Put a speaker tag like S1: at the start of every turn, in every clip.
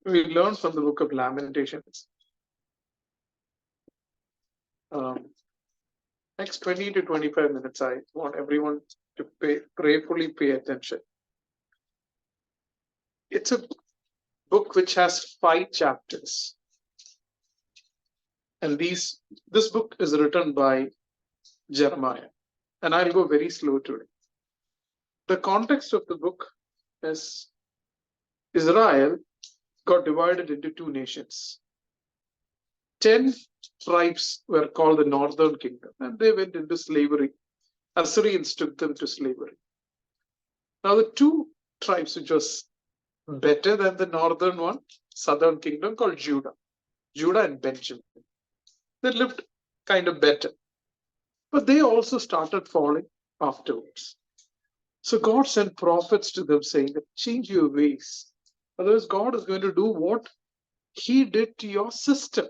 S1: We learn from the book of Lamentations. Next 20 to 25 minutes, I want everyone to prayerfully pay attention. It's a book which has 5 chapters. And this book is written by Jeremiah. And I'll go very slow today. The context of the book is Israel got divided into 2 nations. 10 tribes were called the Northern Kingdom, and they went into slavery. Assyrians took them to slavery. Now the 2 tribes which was better than the northern one, Southern Kingdom, called Judah and Benjamin. They lived kind of better. But they also started falling afterwards. So God sent prophets to them saying that change your ways. Otherwise, God is going to do what he did to your sister.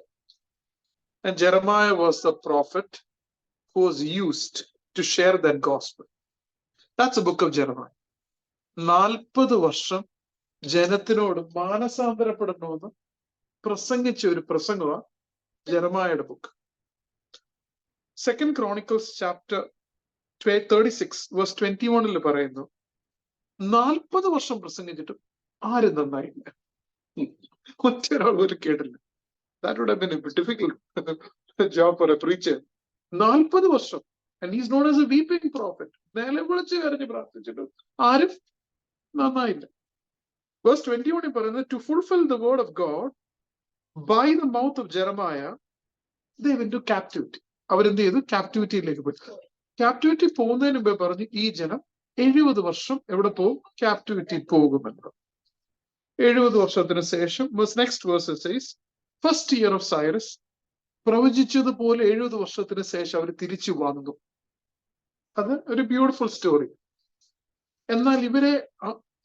S1: And Jeremiah was the prophet who was used to share that gospel. That's the book of Jeremiah. 40 വർഷം ജനത്തിനോട് മാനസാന്തരപ്പെടണമെന്ന് പ്രസംഗിച്ച ഒരു പ്രസംഗമാണ് ജെറമായയുടെ book. 2 Chronicles chapter 36 verse 21 പറയുന്നു, 40 വർഷം പ്രസംഗിച്ചിട്ടും ആരും നന്നായില്ല. ഒറ്റൊരാൾ പോലും കേട്ടില്ല. That would have been a difficult job for a preacher. 40 വർഷം. And he's known as a weeping prophet. നിലവിളിച്ച് കരഞ്ഞ് പ്രാർത്ഥിച്ചിട്ടും ആരും നന്നായില്ല. Verse 21 പറയുന്നത്, to fulfill the word of God by the mouth of Jeremiah, they went to captivity. അവരെന്ത് ചെയ്തു? ക്യാപ്റ്റിവിറ്റിയിലേക്ക് പോയി. Captivity പോകുന്നതിന് മുമ്പേ പറഞ്ഞു ഈ ജനം 70 വർഷം എവിടെ പോകും? ക്യാപ്റ്റിവിറ്റി പോകുമെന്ന്. 70 വർഷത്തിന് ശേഷം next verse says, first year of Cyrus, പ്രവചിച്ചതുപോലെ 70 വർഷത്തിന് ശേഷം അവർ തിരിച്ചു വന്നു. അത് ഒരു ബ്യൂട്ടിഫുൾ സ്റ്റോറി. എന്നാൽ ഇവരെ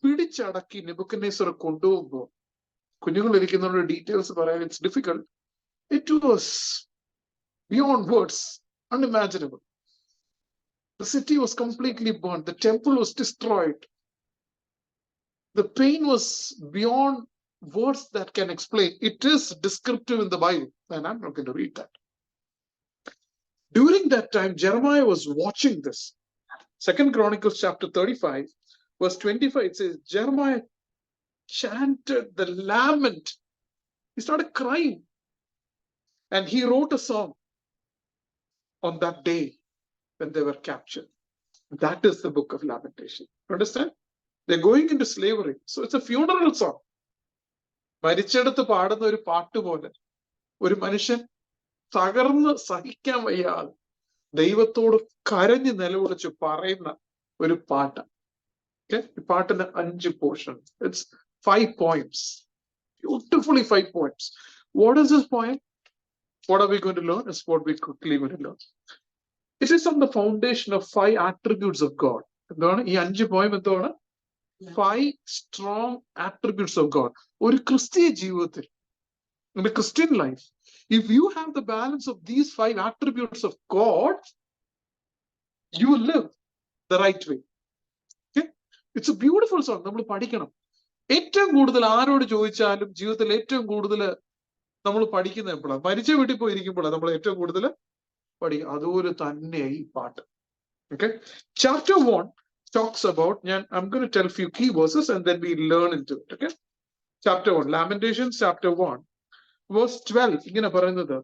S1: പിടിച്ചടക്കി നെബൂഖദ്നേസർ കൊണ്ടുപോകുമ്പോൾ, കുഞ്ഞുങ്ങൾ ഇരിക്കുന്നവരുടെ ഡീറ്റെയിൽസ് പറയാൻ it's difficult. It was beyond words, unimaginable. The city was completely burned. The temple was destroyed. The pain was beyond words that can explain. It is descriptive in the Bible, and I'm not going to read that. During that time, Jeremiah was watching this. 2 Chronicles chapter 35, verse 25, it says, Jeremiah chanted the lament. He started crying. And he wrote a song on that day when they were captured. That is the book of Lamentation. Understand? They're going into slavery. So it's a funeral song. മരിച്ചെടുത്ത് പാടുന്ന ഒരു പാട്ട് പോലെ ഒരു മനുഷ്യൻ തകർന്ന് സഹിക്കാൻ വയ്യാതെ ദൈവത്തോട് കരഞ്ഞ് നിലവിളിച്ച് പറയുന്ന ഒരു പാട്ട്. ഈ പാട്ടിന് 5 portions. It's 5 poems. Beautifully 5 poems. What is this poem? What are we going to learn? Is what we quickly going to learn. It is on the foundation of 5 attributes of God. എന്താണ് ഈ 5 poem? എന്താണ്? 5 strong attributes of God. ഒരു ക്രിസ്തീയ ജീവിതത്തിൽ, in a Christian life, if you have the balance of these 5 attributes of God, you will live the right way. Okay? It's a beautiful song. നമ്മൾ പഠിക്കണം. ഏറ്റവും കൂടുതൽ ആരോട് ചോദിച്ചാലും ജീവിതത്തിൽ ഏറ്റവും കൂടുതൽ നമ്മൾ പഠിക്കുന്നത് എപ്പോഴാണ്? മരിച്ച വീട്ടിൽ പോയിരിക്കുമ്പോഴാണ് നമ്മൾ ഏറ്റവും കൂടുതൽ പഠിക്കുക. അതുപോലെ തന്നെ ഈ പാട്ട്. Okay? Chapter 1 talks about, I'm going to tell a few key verses and then we learn into it. Okay? Chapter 1, Lamentations chapter 1, verse 12. ഇങ്ങനെ പറയുന്നത്,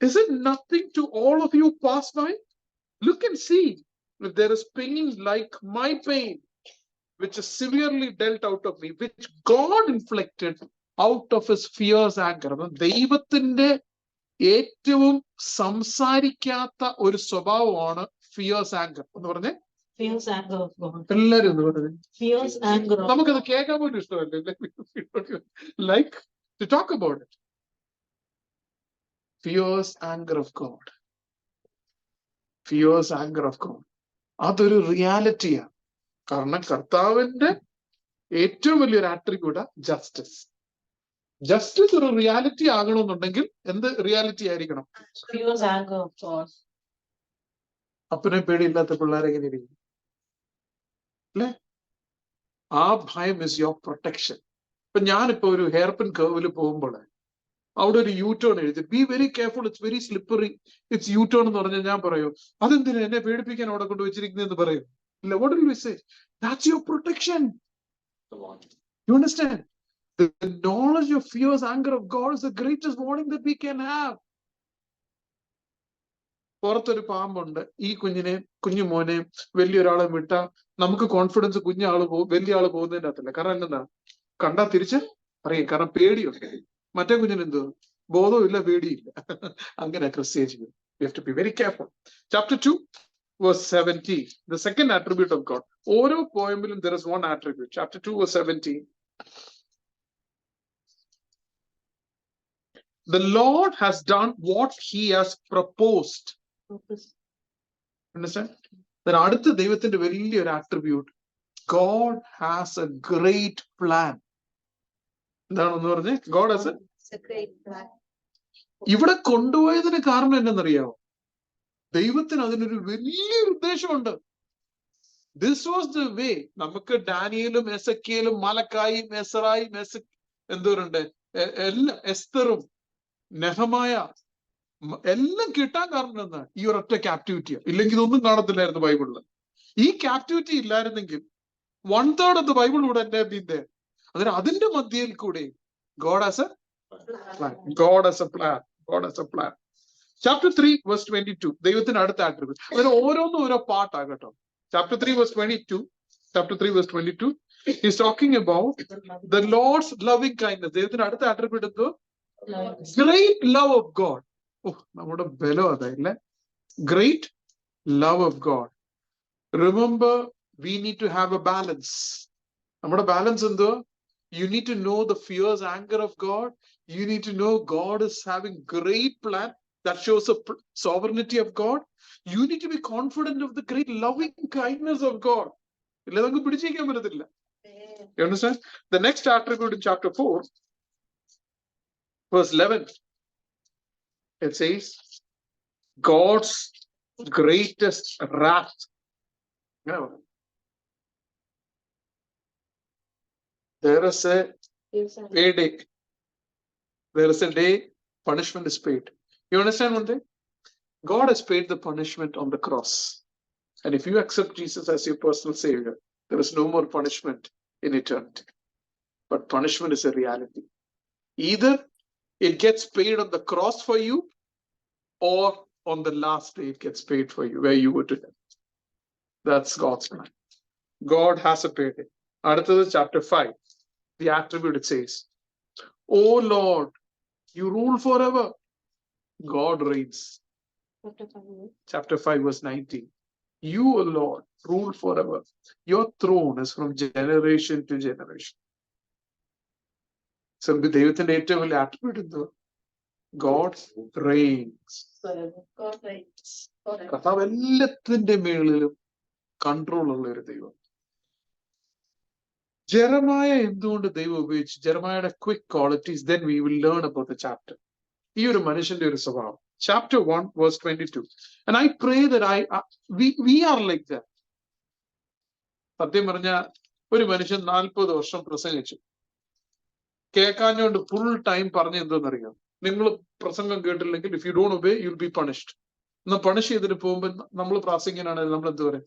S1: is it nothing to all of you pass by? Look and see if there is pain like my pain, which is severely dealt out of me, which God inflicted out of his fierce anger. ദൈവത്തിന്റെ ഏറ്റവും സംസാരിക്കാത്ത ഒരു സ്വഭാവമാണ് fears anchor എന്ന് പറഞ്ഞേ. എല്ലാരും എന്ന് പറഞ്ഞത് നമുക്കത് കേൾക്കാൻ പോലും ഇഷ്ടമല്ലേ? Like to talk about it. Fierce anger of God. Fierce anger of God. അതൊരു റിയാലിറ്റിയാണ്. കാരണം കർത്താവിന്റെ ഏറ്റവും വലിയൊരു ആട്രിബ്യൂട്ടാ ജസ്റ്റിസ്. ജസ്റ്റിസ് ഒരു റിയാലിറ്റി ആകണമെന്നുണ്ടെങ്കിൽ എന്ത് റിയാലിറ്റി ആയിരിക്കണം? അപ്പനെ പേടിയില്ലാത്ത പിള്ളേരെ എങ്ങനെ ഇരിക്കും? അല്ലെ? ആ ഭയം is your protection. ഇപ്പൊ ഞാനിപ്പോ ഒരു ഹെയർ പിൻ കർവിൽ പോകുമ്പോൾ അവിടെ ഒരു യു ടേൺ എഴുതി, be very careful, it's very slippery, it's U turn എന്ന് പറഞ്ഞാൽ ഞാൻ പറയൂ അതെന്തിനാ എന്നെ പേടിപ്പിക്കാൻ അവിടെ കൊണ്ട് വെച്ചിരിക്കുന്നതെന്ന് പറയും? ഇല്ല. What will we say? That's your protection. You understand? The knowledge of fears, anger of God is the greatest warning that we can have. പുറത്തൊരു പാമ്പുണ്ട്, ഈ കുഞ്ഞു മോനെ വലിയൊരാളെ വിട്ട നമുക്ക് കോൺഫിഡൻസ് കുഞ്ഞാള് വലിയ ആള് പോകുന്നതിന്റെ അകത്തല്ല. കാരണം എന്താ? കണ്ടാ തിരിച്ച് അറിയാം, കാരണം പേടിയുണ്ട്. മറ്റേ കുഞ്ഞിന് എന്തോ ബോധവും ഇല്ല, പേടിയില്ല. അങ്ങനെ ക്രിസ്ത്യൻ ജീവിതം. We have to be very careful. Chapter 2 verse 17, the second attribute of God. ഓരോ പോയമിലും there is one attribute. Chapter 2 verse 17. The Lord has done what he has proposed. Understand? Then അടുത്ത ദൈവത്തിന്റെ വലിയൊരു attribute, God has a great plan. എന്താണെന്ന് പറഞ്ഞേ? God has a great plan. ഇവിടെ കൊണ്ടുപോയതിന് കാരണം എന്തെന്നറിയാമോ? ദൈവത്തിന് അതിനൊരു വലിയൊരു ഉദ്ദേശമുണ്ട്. This was the way. നമുക്ക് ഡാനിയലും എസക്കിയലും മലക്കായും എസറായും എന്തോരുണ്ട് എല്ലാം, എസ്തറും നെഹമായ എല്ലാം കിട്ടാൻ കാരണം എന്താ? ഈ ഒരൊറ്റ ക്യാപ്റ്റിവിറ്റിയാ. ഇല്ലെങ്കിൽ ഇതൊന്നും കാണത്തില്ലായിരുന്നു ബൈബിളില്. ഈ ക്യാപ്റ്റിവിറ്റി ഇല്ലായിരുന്നെങ്കിൽ 1/3 of the Bible would have been there. അതിന്റെ മധ്യയിൽ കൂടെ God has a plan. God has a plan. God has a plan. Chapter 3 verse 22, ദൈവത്തിന്റെ അടുത്ത ആട്രിബ്യൂട്ട്. അതിന് ഓരോന്നും ഓരോ പാട്ടാകട്ടോ. Chapter 3 verse 22, chapter 3 verse 22 is talking about the Lord's loving kindness. ദൈവത്തിന്റെ അടുത്ത attribute എന്തോ? Great love of God. നമ്മുടെ ബലം അതല്ലേ. Great love of God. Remember, we need to have a balance. നമ്മുടെ ബാലൻസ് എന്തോ? You need to know the fears, anger of God. You need to know God is having great plan that shows the sovereignty of God. You need to be confident of the great loving kindness of God. You understand? The next attribute in chapter 4, verse 11, it says, God's greatest wrath. There is a payday. There is a day punishment is paid. You understand one thing? God has paid the punishment on the cross. And if you accept Jesus as your personal savior, there is no more punishment in eternity. But punishment is a reality. Either it gets paid on the cross for you, or on the last day it gets paid for you, where you were to death. That's God's plan. God has a payday. அடுத்தது chapter 5. The attribute it says, Oh Lord, you rule forever. God reigns. Chapter 5 verse 19. You, O Lord, rule forever. Your throne is from generation to generation. So ദൈവത്തിന്റെ ഏറ്റവും വലിയ attribute എന്തോ? God reigns. കർത്താവ് എല്ലാത്തിന്റെ മേളിലും control ഉള്ള ഒരു ദൈവം. ജെറമായ എന്തുകൊണ്ട് ദൈവം ഉപയോഗിച്ചു? ജെറമായയുടെ quick qualities, then we will learn about the chapter. ഈ ഒരു മനുഷ്യന്റെ ഒരു സ്വഭാവം. Chapter 1 verse 22. And I pray that we are like that. സത്യം പറഞ്ഞ ഒരു മനുഷ്യൻ 40 വർഷം പ്രസംഗിച്ചു, കേൾക്കാഞ്ഞോണ്ട് ഫുൾ ടൈം പറഞ്ഞ എന്തോന്നറിയാം? നിങ്ങൾ പ്രസംഗം കേട്ടില്ലെങ്കിൽ, if you don't obey you will be punished. എന്നാ പണിഷ് ചെയ്തിട്ട് പോകുമ്പോൾ നമ്മൾ പ്രാസംഗികനാണ്, നമ്മൾ എന്ത് പറയും?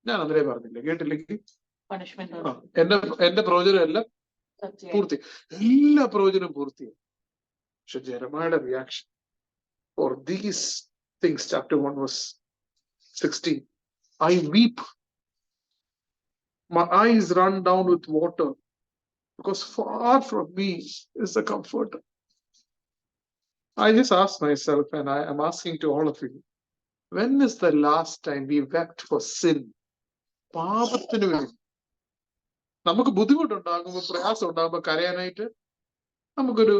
S1: ഞാൻ അതിലേ പറഞ്ഞില്ലേ, കേട്ടില്ലെങ്കിൽ എന്റെ പ്രവചനം എല്ലാം പൂർത്തി, എല്ലാ പ്രവചനവും പൂർത്തിയായി. പക്ഷെ ജെറമായയുടെ reaction for these things, chapter 1 verse 16, I weep, my eyes run down with water, because far from me is the comforter. I just ask myself, and I am asking to all of you, when is the last time we wept for sin? പാപത്തിന് വേണ്ടി നമുക്ക് ബുദ്ധിമുട്ടുണ്ടാകുമ്പോൾ, പ്രയാസം ഉണ്ടാകുമ്പോൾ കരയാനായിട്ട് നമുക്കൊരു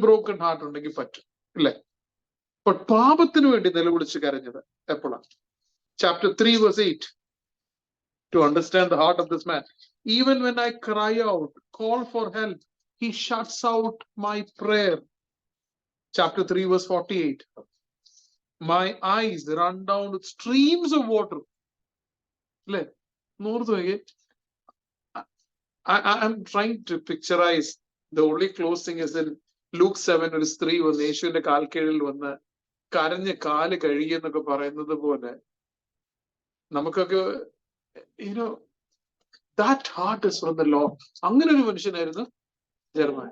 S1: broken heart ഉണ്ടെങ്കിൽ പറ്റും, ഇല്ലേ? But പാപത്തിന് വേണ്ടി നിലവിളിച്ച് കരഞ്ഞത് എപ്പോഴാണ്? Chapter 3 verse 8, to understand the heart of this man. Even when I cry out, call for help, he shuts out my prayer. Chapter 3 verse 48, my eyes run down with streams of water. I'm trying to picturize. The only close thing is in Luke 7, ഒരു സ്ത്രീ വന്ന് യേശുവിന്റെ കാൽക്കീഴിൽ വന്ന് കരഞ്ഞ് കാല് കഴുകിയെന്നൊക്കെ പറയുന്നത് പോലെ നമുക്കൊക്കെ that heart is from the Lord. അങ്ങനെ ഒരു മനുഷ്യനായിരുന്നു ജെറമായ.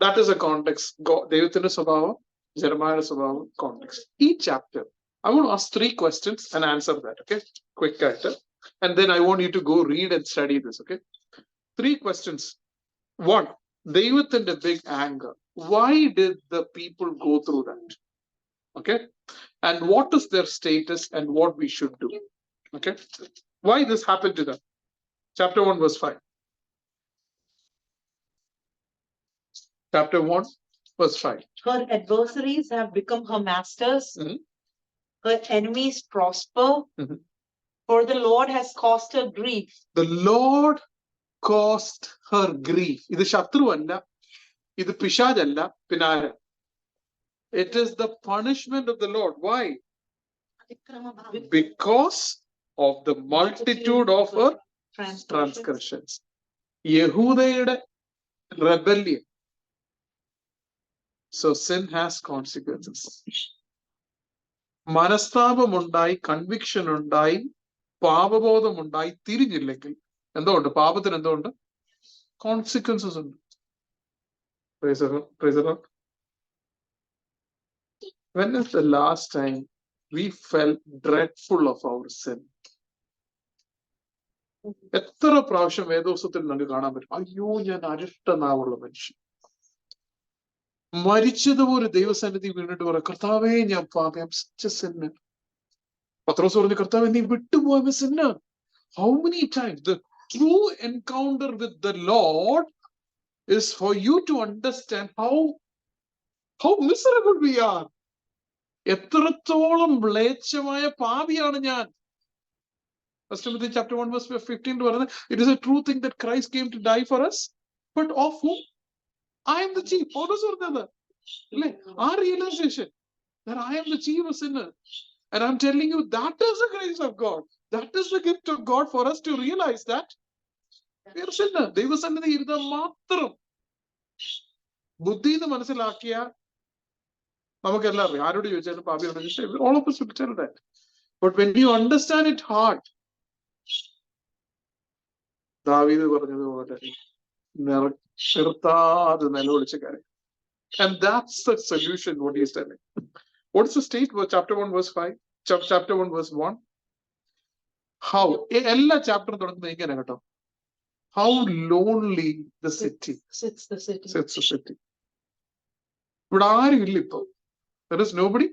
S1: That is a context. ദൈവത്തിന്റെ സ്വഭാവം, ജെറമായയുടെ സ്വഭാവം, context. ഈ chapter, I want to ask 3 questions and answer that, okay? Quick answer. And then I want you to go read and study this, okay? 3 questions. 1, ദൈവത്തിന്റെ big anger. Why did the people go through that? Okay? And what is their status and what we should do? Okay? Why this happened to them? Chapter 1, verse 5. Chapter 1, verse 5.
S2: Her adversaries have become her masters. Her enemies prosper. For the Lord has caused her grief.
S1: The Lord caused her grief. ഇത് ശത്രുവല്ല, ഇത് പിശാചല്ല, പിന്നാര. It is the punishment of the Lord. Why? Because of the multitude of her transgressions. യഹൂദയുടെ rebellion. So sin has consequences. മനസ്താപമുണ്ടായി, conviction ഉണ്ടായി, പാപബോധമുണ്ടായി, തിരിഞ്ഞില്ലെങ്കിൽ എന്തുകൊണ്ട്? പാപത്തിന് എന്തുകൊണ്ട്? Consequences ഉണ്ട്. Praise the Lord. When is the last time we felt dreadful of our sin? എത്ര പ്രാവശ്യം വേദോസത്തിൽ നമുക്ക് കാണാൻ പറ്റും, അയ്യോ ഞാൻ അരിഷ്ടനാവുള്ള മനുഷ്യൻ, മരിച്ചതുപോലെ ദൈവസന്നിധി വീണിട്ട് പറയാം, കർത്താവേ ഞാൻ പാപം, സിന്നർ. പത്രോസ് പറഞ്ഞു, കർത്താവേ നീ വിട്ടുപോയ Sinner. How many times? The true encounter with the Lord is for you to understand how miserable we are. എത്രത്തോളം മ്ലേച്ഛമായ പാപിയാണ് ഞാൻ. First Timothy chapter 1 verse 15 പറയുന്നത്, it is a true thing that Christ came to die for us, but of whom I am the chief. പൗലോസ് പറഞ്ഞത് അല്ലേ? ആ realization that I am the chief of sinner. And I'm telling you, that is the grace of God. That is the gift of God for us to realize that we are sinner. ദൈവസന്നിധി ഇരുന്നാൽ മാത്രം ബുദ്ധിന്ന് മനസ്സിലാക്കിയ നമുക്കെല്ലാം അറിയാം. ആരോട് ചോദിച്ചാലും പാപിയാണ്. All of us will tell that. But when you understand it hard, ദാവീദ് പറഞ്ഞതുപോലെ നിർത്താതെ നിലവിളിച്ച് കരയും. And that's the solution, what he is telling. What is the state? Chapter 1 verse 5. Chapter 1 verse 1. How? എല്ലാ ചാപ്റ്ററും തുടങ്ങുന്നത് ഇങ്ങനെ കേട്ടോ. How lonely the city.
S2: Sits the city.
S1: ഇവിടെ ആരും ഇല്ല ഇപ്പൊ. There is nobody.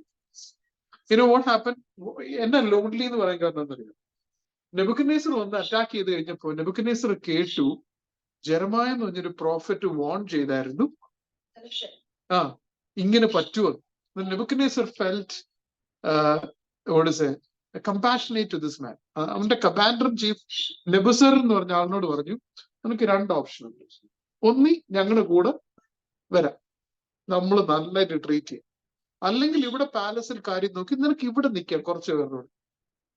S1: You know what happened? എന്നാ lonely എന്ന് പറയാൻ കാരണം എന്നറിയാം. നെബൂഖദ്നേസർ വന്ന് അറ്റാക്ക് ചെയ്ത് കഴിഞ്ഞപ്പോ നെബൂഖദ്നേസർ കേട്ടു, ജെറമായ എന്ന് പറഞ്ഞൊരു പ്രോഫറ്റ് വാൺ ചെയ്തായിരുന്നു, ഇങ്ങനെ പറ്റുമോ. Nebuchadnezzar felt what is it, compassionate to this man. അവന്റെ കമാൻഡർ ഇൻ ചീഫ് നെബുസർ എന്ന് പറഞ്ഞ ആളിനോട് പറഞ്ഞു, നിനക്ക് 2 ഓപ്ഷൻ ഉണ്ട്. ഒന്നി ഞങ്ങളുടെ കൂടെ വരാം, നമ്മൾ നന്നായിട്ട് ട്രീറ്റ് ചെയ്യാം, അല്ലെങ്കിൽ ഇവിടെ പാലസിൽ കാര്യം നോക്കി നിനക്ക് ഇവിടെ നിൽക്കാം കുറച്ച് പേരോട്.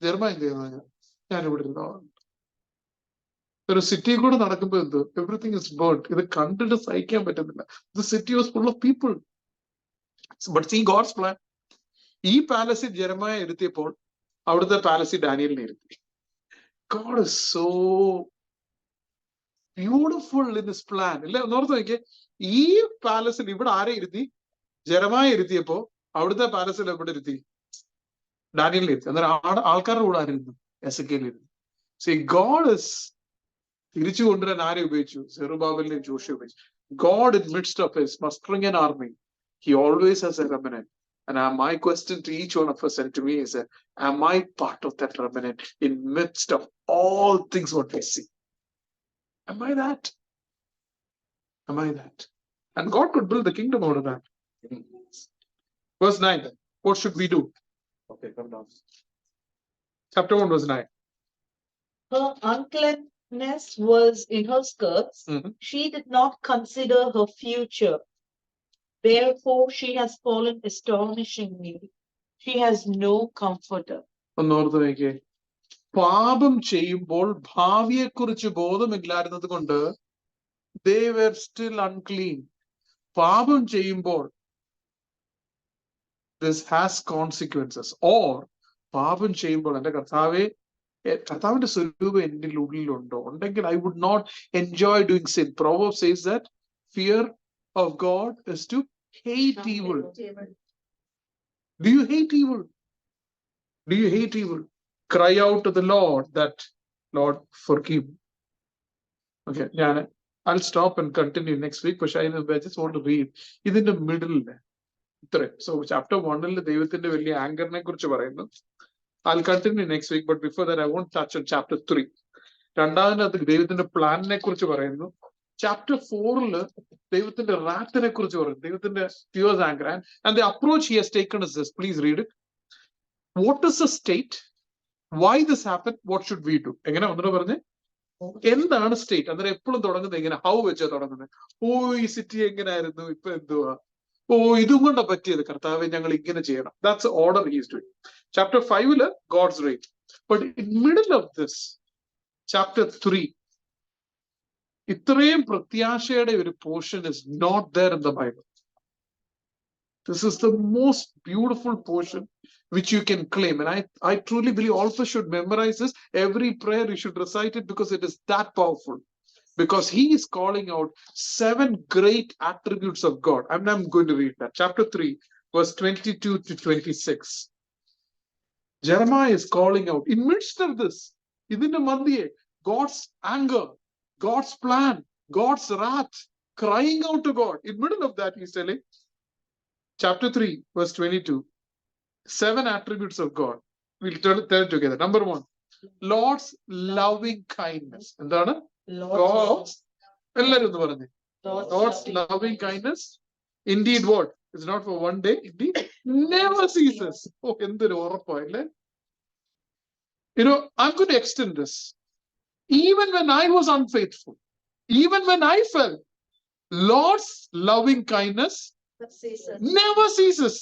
S1: ജെറമായ എന്ത് ചെയ്യുന്ന, ഞാൻ ഇവിടെ ഇരുന്നോളാം. ഒരു സിറ്റി കൂടെ നടക്കുമ്പോ എന്തോ എവറിത്തിങ് ഇസ് ബേൺഡ്. ഇത് കണ്ടിട്ട് സഹിക്കാൻ പറ്റുന്നില്ല. The city was full of people. But see God's plan. ഈ പാലസിൽ ജെറമായ ഇരുത്തിയപ്പോൾ അവിടുത്തെ പാലസിൽ ഡാനിയലിനെ ഇരുത്തി. God is so beautiful in this plan. ഇല്ല, ഒന്നോർത്ത് നോക്കിയേ, ഈ പാലസിൽ ഇവിടെ ആരെ ഇരുത്തി? ജെറമായ ഇരുത്തിയപ്പോ അവിടുത്തെ പാലസിൽ എവിടെ ഇരുത്തി? ഡാനിയലിനെ ഇരുത്തി. അന്നേരം ആൾക്കാരുടെ കൂടെ ആയിരുന്നു? എസെക്കിയേലിനെ. സീ ഗോഡ് ഇസ് തിരിച്ചു കൊണ്ടുവരാൻ ആരെ ഉപയോഗിച്ചു? സെറുബാബേലിനെ, ജോഷുവയെ ഉപയോഗിച്ചു. God in midst of his mustering an army, he always has a remnant. And my question to each one of us and to me is that, am I part of that remnant in midst of all things what we see? Am I that? Am I that? And God could build the kingdom out of that. Verse 9, what should we do? Okay, come down. Chapter 1 verse 9.
S2: Her uncleanness was in her skirts. She did not consider her future. Therefore, she has fallen astonishingly. She has no comforter.
S1: ഒന്നോർത്ത് നോക്കിയേ, പാപം ചെയ്യുമ്പോൾ ഭാവിയെക്കുറിച്ച് ബോധമില്ലായിരുന്നത് കൊണ്ട് they were still unclean. പാപം ചെയ്യുമ്പോൾ this has consequences. Or പാപം ചെയ്യുമ്പോൾ എന്റെ കർത്താവിന്റെ സ്വരൂപം എന്റെ ഉള്ളിലുണ്ടോ ഉണ്ടെങ്കിൽ I would not enjoy doing sin. Proverbs says that fear of God is to hate evil. Do you hate evil? Do you hate evil? Cry out to the Lord that, Lord, forgive me. Okay, I'll stop and continue next week, but I just want to read. In the middle. So chapter 1, ദൈവത്തിന്റെ വലിയ ആങ്കറിനെ കുറിച്ച് പറയുന്നു. I'll continue next week, but before that I won't touch on chapter 3. രണ്ടാമത് ദൈവത്തിന്റെ പ്ലാനിനെ കുറിച്ച് പറയുന്നു. Chapter 4 ദൈവത്തിന്റെ wrathനെ കുറിച്ച് പറയുന്നു. ദൈവത്തിന്റെ fierce anger, and the approach he has taken is this. Please read it. What is the state? Why this happened? What should we do? എങ്ങനെ ഒന്നുകൂടെ പറഞ്ഞേ, എന്താണ് സ്റ്റേറ്റ്? അന്നേരം എപ്പോഴും തുടങ്ങുന്നത് എങ്ങനെ? ഹൗ വെച്ചാ തുടങ്ങുന്നത്? ഓ, ഈ സിറ്റി എങ്ങനെയായിരുന്നു, ഇപ്പൊ എന്തുവാ? ഓ, ഇതും കൊണ്ടാ പറ്റിയത്, കർത്താവെ ഞങ്ങൾ ഇങ്ങനെ ചെയ്യണം. That's order he is doing. Chapter 5 God's rain. But in middle of this chapter 3 ഇത്രയും പ്രത്യാശയുടെ ഒരു portion is not there in the bible. This is the most beautiful portion which you can claim. And I truly believe all of us should memorize this. Every prayer you should recite it because it is that powerful. Because he is calling out 7 great attributes of God. I'm going to read that. Chapter 3, verse 22 to 26. Jeremiah is calling out, in midst of this, idinte mandhiye, God's anger, God's plan, God's wrath, crying out to God. In middle of that, he's telling, chapter 3, verse 22, 7 attributes of God. We'll tell it together. Number 1, Lord's loving kindness. എന്താണ്? God's loving kindness. Indeed, what? It's not for one day. Indeed, never ceases. Oh, എന്തൊരു ഉറപ്പല്ലേ? I'm going to extend this. Even when I was unfaithful, even when I fell, Lord's loving kindness never ceases.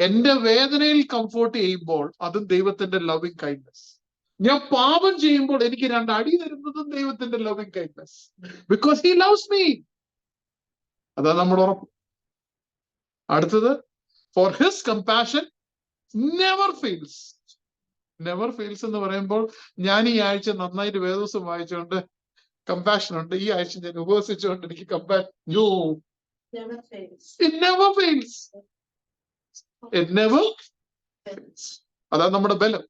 S1: എന്റെ വേദനയിൽ comfort ചെയ്യുമ്പോൾ അതും ദൈവത്തിന്റെ loving kindness. ഞാൻ പാപം ചെയ്യുമ്പോൾ എനിക്ക് 2 അടി തരുന്നതും ദൈവത്തിന്റെ loving kindness. Because he loves me. അതാ നമ്മുടെ ഉറപ്പ്. അടുത്തത്, for his compassion never fails. Never fails എന്ന് പറയുമ്പോൾ ഞാൻ ഈ ആഴ്ച നന്നായിട്ട് വേദോസം വായിച്ചുകൊണ്ട് കമ്പാഷൻ ഉണ്ട്, ഈ ആഴ്ച ഞാൻ ഉപവസിച്ചുകൊണ്ട് എനിക്ക് compassion. No, it never fails. It never fails. അതാണ് നമ്മുടെ ബലം.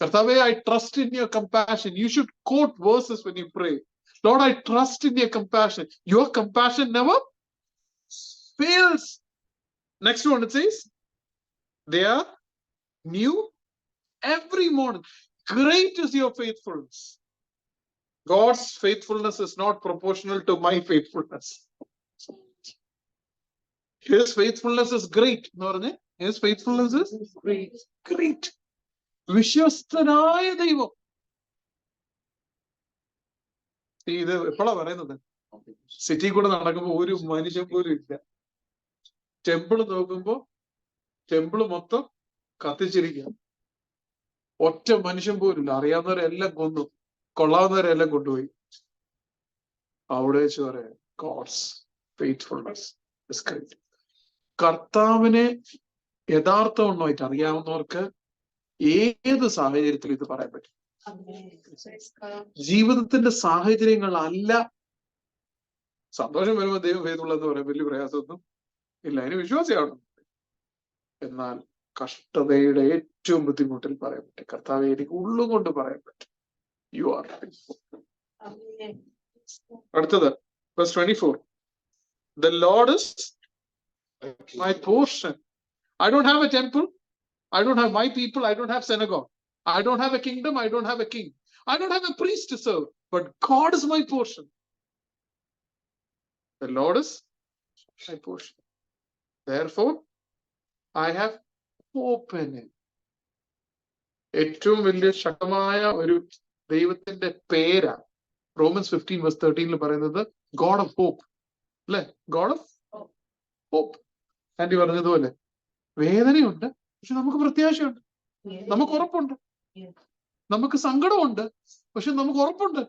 S1: കർത്താവേ, I trust in your compassion. You should quote verses when you pray. Lord, I trust in your compassion. Your compassion never fails. Next one, it says, they are new every morning. Great is your faithfulness. God's faithfulness is not proportional to my faithfulness. His faithfulness is great. His faithfulness is great. Great. വിശ്വസ്തനായ ദൈവം. ഇത് എപ്പോഴാ പറയുന്നത്? City കൂടെ നടക്കുമ്പോ ഒരു മനുഷ്യൻ പോലും ഇല്ല. ടെമ്പിള് നോക്കുമ്പോ ടെമ്പിള് മൊത്തം കത്തിച്ചിരിക്കുക. ഒറ്റ മനുഷ്യൻ പോലും ഇല്ല. അറിയാവുന്നവരെല്ലാം കൊന്നു, കൊള്ളാവുന്നവരെല്ലാം കൊണ്ടുപോയി. അവിടെ വെച്ച് പറയാം, ഗോഡ്സ് ഫെയ്ത്ത്ഫുൾനെസ് ഇസ് ഗ്രേറ്റ്. കർത്താവിനെ യഥാർത്ഥമായിട്ട് അറിയാവുന്നവർക്ക് ഏത് സാഹചര്യത്തിൽ ഇത് പറയാൻ പറ്റും. ജീവിതത്തിന്റെ സാഹചര്യങ്ങളല്ല. സന്തോഷം വരുമ്പോൾ ദൈവം ഫെയ്ത്ത്ഫുൾ പറയാൻ വലിയ പ്രയാസമൊന്നും ഇല്ല, അതിന് വിശ്വാസിയാണ്. എന്നാൽ കഷ്ടതയുടെ ഏറ്റവും ബുദ്ധിമുട്ടിൽ പറയാൻ പറ്റും, കർത്താവെ എനിക്ക് ഉള്ളുകൊണ്ട് പറയാൻ പറ്റും, യു ആർ ഫെയ്ത്ത്ഫുൾ. അടുത്തത് verse 24. The Lord is my portion. I don't have a temple. I don't have my people. I don't have synagogue. I don't have a kingdom. I don't have a king. I don't have a priest to serve. But God is my portion. The Lord is my portion. Therefore, I have hope in him. ഏറ്റവും വലിയ ശക്തമായ ഒരു ദൈവത്തിന്റെ പേരാ romance 15 verse 13 പറയുന്നത് God of hope. അല്ലെ? God of hope. Aunty പറഞ്ഞതുപോലെ വേദനയുണ്ട്, പക്ഷെ നമുക്ക് പ്രത്യാശയുണ്ട്, നമുക്ക് ഉറപ്പുണ്ട്. നമുക്ക് സങ്കടമുണ്ട്, പക്ഷെ നമുക്ക് ഉറപ്പുണ്ട്.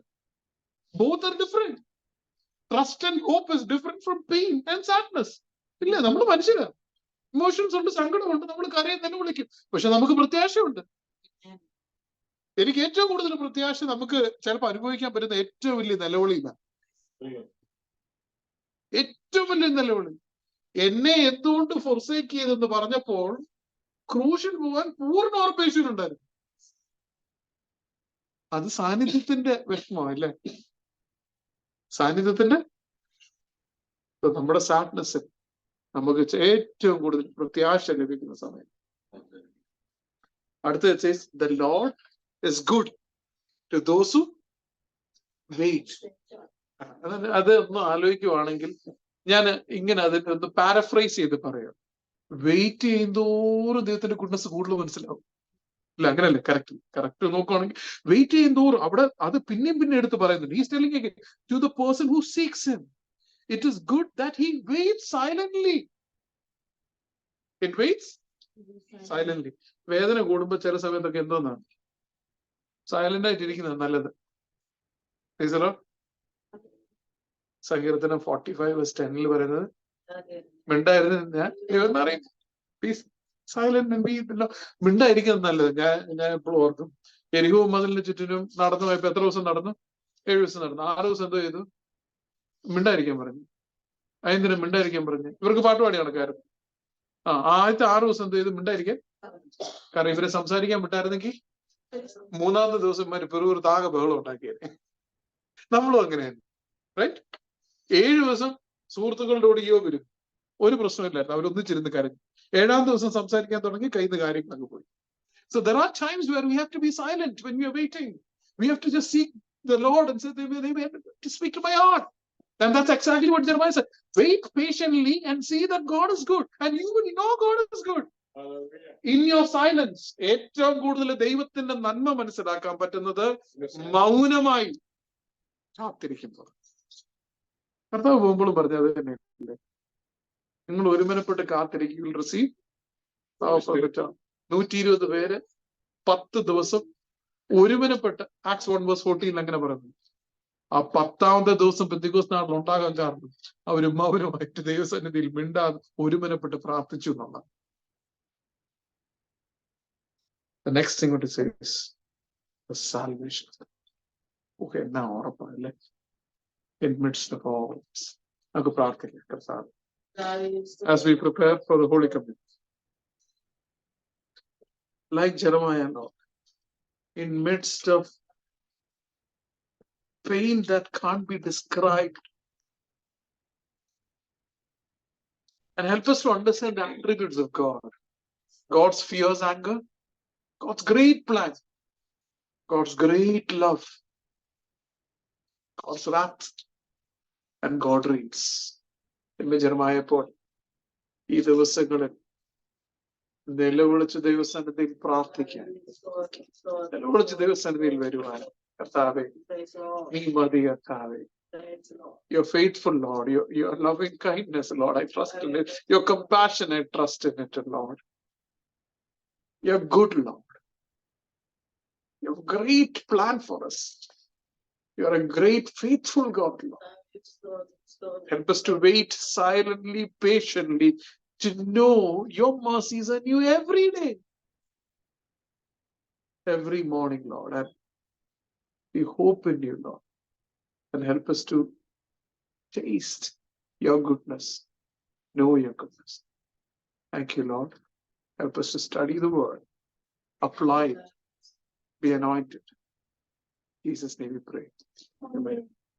S1: Both are different. Trust and hope is different from pain and sadness. ഇല്ല, നമ്മൾ മനുഷ്യരാണ്. ഇമോഷൻസ് ഉണ്ട്, സങ്കടമുണ്ട്, നമ്മൾ കരയും തന്നെ വിളിക്കും, പക്ഷെ നമുക്ക് പ്രത്യാശയുണ്ട്. എനിക്ക് ഏറ്റവും കൂടുതൽ പ്രത്യാശ നമുക്ക് ചിലപ്പോൾ അനുഭവിക്കാൻ പറ്റുന്ന ഏറ്റവും വലിയ നിലവിളിയില്ല. ഏറ്റവും വലിയ നിലവിളി, എന്നെ എന്തുകൊണ്ട് ഫൊർസേക്ക് ചെയ്തെന്ന് പറഞ്ഞപ്പോൾ ക്രൂശിൽ പോകാൻ പൂർണ്ണ ഉറപ്പേശ്വരുണ്ടായിരുന്നു. അത് സാന്നിധ്യത്തിന്റെ വിഷമല്ലേ? സാന്നിധ്യത്തിന്റെ നമ്മുടെ സാഡ്നെസ് നമുക്ക് ഏറ്റവും കൂടുതൽ പ്രത്യാശ ലഭിക്കുന്ന സമയം. അടുത്ത the Lord is good to those who wait. അത് ഒന്ന് ആലോചിക്കുവാണെങ്കിൽ ഞാൻ ഇങ്ങനെ അതിനെ ഒന്ന് പാരഫ്രൈസ് ചെയ്ത് പറയാം. വെയിറ്റ് ചെയ്യുന്തോറും ദൈവത്തിന്റെ ഗുഡ്നസ് കൂടുതൽ മനസ്സിലാവും. ഇല്ല, അങ്ങനെയല്ലേ? കറക്റ്റ് നോക്കുവാണെങ്കിൽ വെയിറ്റ് ചെയ്യുന്തോറും അവിടെ അത് പിന്നെയും എടുത്ത് പറയുന്നുണ്ട്. He's telling again to the person who seeks him, it is good that he waits silently. It waits silently. വേദന കൂടുമ്പോ ചില സമയത്തൊക്കെ എന്തോന്നാണ് സൈലന്റ് ആയിട്ടിരിക്കുന്നത് നല്ലത്. സങ്കീർത്തനം 45:10 പറയുന്നത് മിണ്ടായിരുന്നു ഞാൻ ദൈവം പ്ലീസ് സൈലന്റ് മിണ്ടായിരിക്കുന്നത് നല്ലത്. ഞാൻ എപ്പോഴും ഓർക്കും, എരിഹോ മതിലിന് ചുറ്റിനും നടന്നു പോയപ്പോ എത്ര ദിവസം നടന്നു? 7 ദിവസം നടന്നു. 6 ദിവസം എന്തോ ചെയ്തു? മിണ്ടായിരിക്കാൻ പറഞ്ഞു. അതെന്തിനാ മിണ്ടായിരിക്കാൻ പറഞ്ഞു? ഇവർക്ക് പാട്ടുപാടി നടക്കായിരുന്നു. ആദ്യത്തെ 6 ദിവസം എന്തോ ചെയ്തു? മിണ്ടായിരിക്കാൻ. കാരണം ഇവരെ സംസാരിക്കാൻ വിട്ടായിരുന്നെങ്കിൽ 3-ാമത്തെ ദിവസം ഒരു താക ബഹളം ഉണ്ടാക്കിയത്. നമ്മളും അങ്ങനെയാണ്, റൈറ്റ്? 7 ദിവസം സുഹൃത്തുക്കളുടെ കൂടെ വരും, ഒരു പ്രശ്നമില്ലായിരുന്നു, അവരൊന്നിച്ചിരുന്ന് കരഞ്ഞു. 7-ാമത്തെ ദിവസം സംസാരിക്കാൻ തുടങ്ങി, കയ്യിൽ നിന്ന് കാര്യങ്ങളൊക്കെ പോയി. So there are times where we have to be silent when we are waiting. We have to just seek the Lord and say, to speak to my heart. And that's exactly what Jeremiah said. Wait patiently and see that God is good. And you will know God is good. In your silence. ഏറ്റവും കൂടുതൽ ദൈവത്തിന്റെ നന്മ മനസ്സിലാക്കാൻ പറ്റുന്നത് മൗനമായി കാത്തിരിക്കുമ്പോൾ. കർത്താവ് പോകുമ്പോഴും പറഞ്ഞത് തന്നെയല്ലേ, നിങ്ങൾ ഒരുമനപ്പെട്ട് കാത്തിരിക്കുക, റിസീവ് 120 പേര് 10 ദിവസം ഒരുമനപ്പെട്ട് ആക്സ് 1:14 അങ്ങനെ പറയുന്നു. ആ 10-ാമത്തെ ദിവസം പെന്തിക്കോസ്ത് നാളിൽ ഉണ്ടാകാൻ കാരണം അവര് മൗനമായിട്ട് ദൈവസന്നിധിയിൽ മിണ്ടാതെ ഒരുമനപ്പെട്ട് പ്രാർത്ഥിച്ചു എന്നുള്ളതാണ്. The next thing what it says is the salvation. Okay, now ഉറപ്പാണല്ലേ? In midst of all this, നമുക്ക് പ്രാർത്ഥിക്കാം കർത്താവേ, as we prepare for the Holy Communion. Like Jeremiah, Lord, in midst of pain that can't be described, and help us to understand the attributes of God. God's fierce anger, God's great plan, God's great love, God's wrath, and God reigns. എന്ന് Jeremiah പോലെ ഈ ദിവസങ്ങളിൽ നിലവിളിച്ച് ദൈവസന്നിധിയിൽ പ്രാർത്ഥിക്കാൻ, നിലവിളിച്ച് ദൈവസന്നിധിയിൽ വരുവാൻ കർത്താവേ നീ മതി കർത്താവേ. Your faithful Lord, your loving kindness, Lord, I trust in it. Your compassion, I trust in it, Lord. Your good Lord. Your great plan for us. You are a great, faithful God, Lord. Help us to wait silently, patiently, to know your mercies are new every day, every morning, Lord. And we hope in you, Lord. And help us to taste your goodness, know your goodness. Thank you, Lord. Help us to study the word, apply it, be anointed. In Jesus' name we pray. Amen.